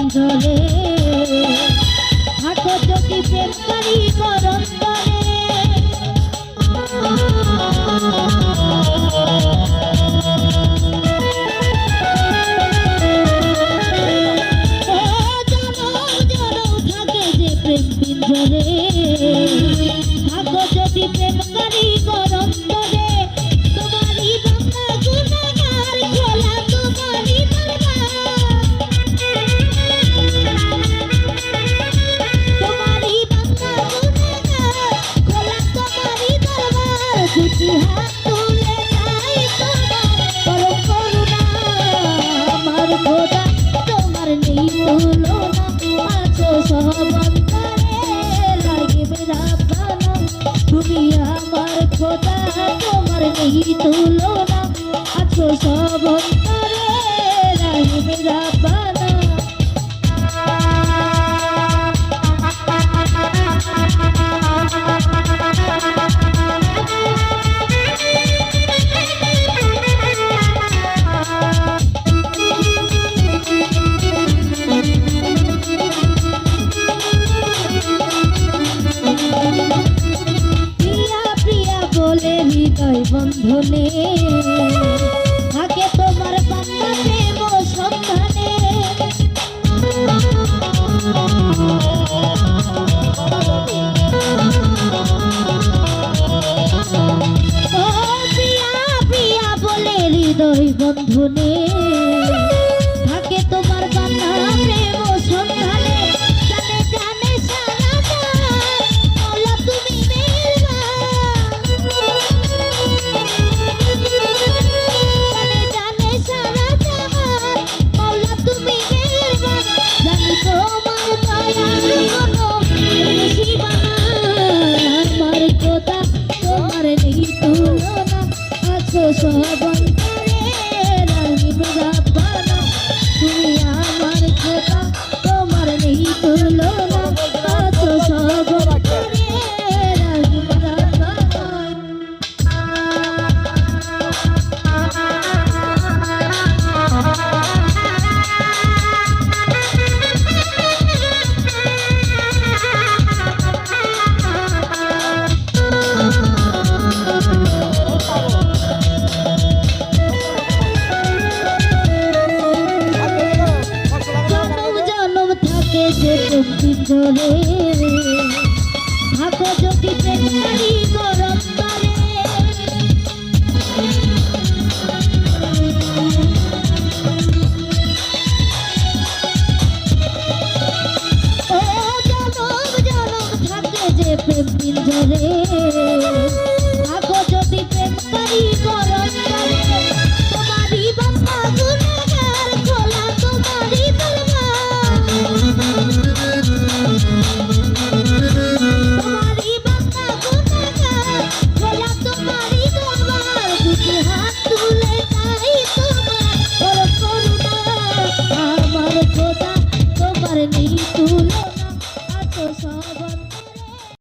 পিঞ্জরে থাকো যদি প্রেম করি করন্তরে পিঞ্জরে থাকো যদি প্রেম করি করন্তরে তোমারই বান্দা গুনাহগার খোলা তোমারই তোমারই বান্দা গুনাহগার খোলা তোমারই দরবার দুটি হাত তুলে চাই তোমার পরম করুণা আমার খোদা তোমার নেই তুলনা আছো সব তুমি আমার খোদা তোমার নেই তুলনা আছো সব অন্তরে রাহিম রাব্বানা হৃদয় বন্ধনে থাকে তোমার বান্দা প্রেম সন্ধানে ও প্রিয়া প্রিয়া বলে হৃদয় বন্ধনে থাকে তোমার বান্দা প্রেম সন্ধানে জানে জানে সারা মওলা তুমি সব অন্তরে রাহিম রাব্বানা তুমি আমার খোদা তোমার নেই তুলনা আছো সব অন্তরে রাহিম রাব্বানা পিঞ্জরে থাকো যদি প্রেম করি করন্তরে ও জনম জনম থাকে যে প্রেম পিঞ্জরে